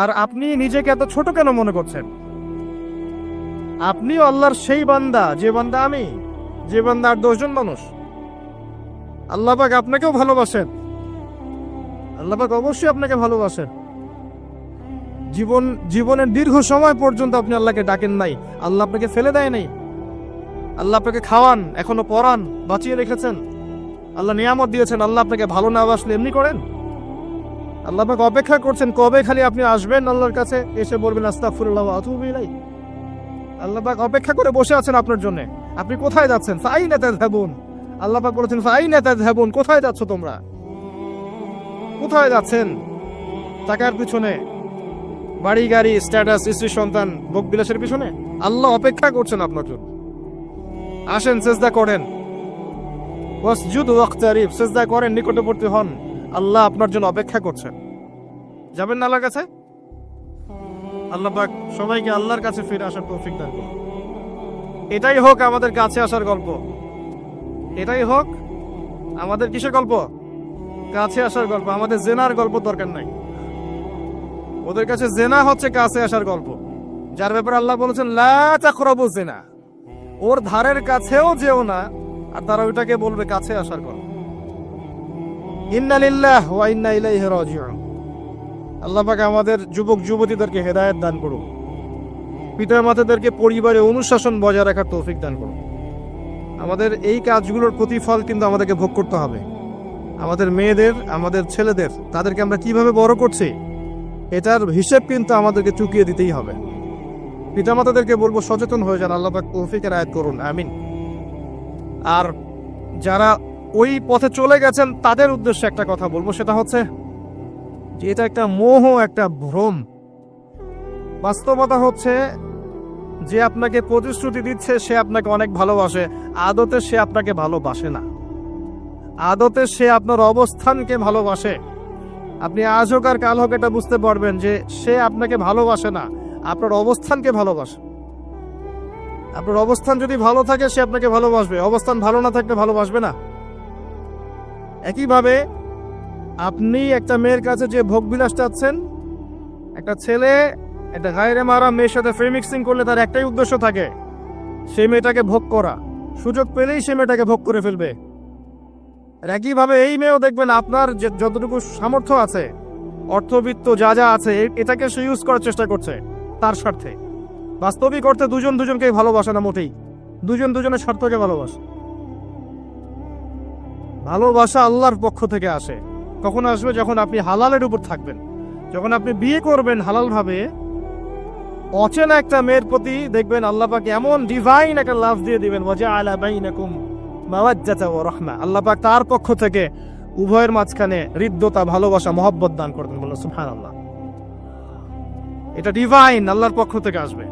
আর আপনি নিজেকে এত ছোট কেন মনে করছেন? আপনিও আল্লাহর সেই বান্দা, যে বান্দা আমি, যে বান্দা আর 10 জন মানুষ। আল্লাহ পাক আপনাকেও ভালোবাসেন, আল্লাহ পাক অবশ্যই আপনাকে ভালোবাসেন। জীবনের দীর্ঘ সময় পর্যন্ত আপনি আল্লাহকে ডাকেন নাই, আল্লাহ আপনাকে ফেলে দেয় নাই। আল্লাহ আপনাকে খাওয়ান, এখনো পরান, বাঁচিয়ে রেখেছেন, আল্লাহ নিয়ামত দিয়েছেন। আল্লাহ আপনাকে ভালো না বাসলে এমনি করেন? আল্লাহ পাক অপেক্ষা করছেন কবে খালি আপনি আসবেন আল্লাহর কাছে, এসে বলবেন আস্তাগফিরুল্লাহ ওয়া আতুবু ইলাইহি। আল্লাহ পাক অপেক্ষা করে বসে আছেন আপনার জন্য। আপনি কোথায় যাচ্ছেন? ফাইনা তাযহাবুন। আল্লাহ পাক বলেছেন ফাইনা তাযহাবুন, কোথায় যাচ্ছ তোমরা? কোথায় যাচ্ছেন? টাকার পিছনে, বাড়ি গাড়ি, স্ট্যাটাস, স্ত্রী সন্তান, ভোগ বিলাসের পিছনে? আল্লাহ অপেক্ষা করছেন আপনার জন্য। আসেন, সিজদা করেন, ওয়াসজুদু ওয়াকতারিব, সিজদা করেন, নিকটবর্তী হন। আল্লাহ আপনার জন্য অপেক্ষা করছেন। যাবেন না আল্লাহর কাছে? আল্লাহ পাক সবাইকে আল্লাহর কাছে ফিরে আসার তৌফিক দান করুন। এটাই হোক আমাদের কাছে আসার গল্প, এটাই হোক আমাদের কিসের গল্প? কাছে আসার গল্প। আমাদের জেনার গল্প দরকার নাই। ওদের কাছে জেনা হচ্ছে কাছে আসার গল্প, যার ব্যাপারে আল্লাহ বলেছেন লা তাকরাবু জিনা, ওর ধারের কাছেও যেও না। আর তারা ওইটাকে বলবে কাছে আসার গল্প। ইন্না লিল্লাহি ওয়া ইন্না ইলাইহি রাজিউন। আল্লাহ পাক আমাদের যুবক যুবতীদেরকে হেদায়েত দান করুন, পিতা মাতাদেরকে পরিবারে অনুশাসন বজায় রাখার তৌফিক দান করুন। আমাদের এই কাজগুলোর প্রতিফল কিন্তু আমাদেরকে ভোগ করতে হবে। আমাদের মেয়েদের, আমাদের ছেলেদের, তাদেরকে আমরা কিভাবে বড় করছি এটার হিসেব কিন্তু আমাদেরকে চুকিয়ে দিতেই হবে। পিতামাতাদেরকে বলবো সচেতন হয়ে যান। আল্লাহ পাক তৌফিকের আয়াত করুন, আমিন। আর যারা ওই পথে চলে গেছেন তাদের উদ্দেশ্যে একটা কথা বলবো, সেটা হচ্ছে যে এটা একটা মোহ, একটা ভ্রম। বাস্তবতা হচ্ছে যে আপনাকে প্রতিশ্রুতি দিচ্ছে সে আপনাকে অনেক ভালোবাসে, আদতে সে আপনাকে ভালোবাসে না। আদতে সে আপনার অবস্থানকে ভালোবাসে। আপনি আজ হোক আর কাল হোক এটা বুঝতে পারবেন যে সে আপনাকে ভালোবাসে না, আপনার অবস্থানকে ভালোবাসে। আপনার অবস্থান যদি ভালো থাকে সে আপনাকে ভালোবাসবে, অবস্থান ভালো না থাকলে ভালোবাসবে না। একইভাবে আপনি একটা মেয়ের কাছে যে ভোগবিলাস চাচ্ছেন, একটা ছেলে একটা গায়রে মারা মেয়ের সাথে ফ্রি মিক্সিং করলে তার একটাই উদ্দেশ্য থাকে, সেই মেয়েটাকে ভোগ করা। সুযোগ পেলেই সে মেয়েটাকে ভোগ করে ফেলবে। আর একইভাবে এই মেয়েও দেখবেন আপনার যতটুকু সামর্থ্য আছে, অর্থবিত্ত যা যা আছে, এটাকে সে ইউজ করার চেষ্টা করছে তার স্বার্থে। বাস্তবিক অর্থে দুজন দুজনকে ভালোবাসে না মোটেই, দুজন দুজনের স্বার্থকে ভালোবাসে। ভালোবাসা আল্লাহর পক্ষ থেকে আসে। কখন আসবে? যখন আপনি হালালের উপর থাকবেন, যখন আপনি বিয়ে করবেন হালাল ভাবে। অচেনা একটা মেয়ের প্রতি দেখবেন আল্লাহ পাক এমন ডিভাইন একটা লাভ দিয়ে দিবেন, ওয়াজআলা বাইনাকুম মাওয়াজ্জাতা ওয়া রাহমা। আল্লাহ পাক তার পক্ষ থেকে উভয়ের মাঝখানে হৃদ্যতা, ভালোবাসা, মহব্বত দান করবেন। বলুন সুবহানাল্লাহ। এটা ডিভাইন, আল্লাহর পক্ষ থেকে আসবে।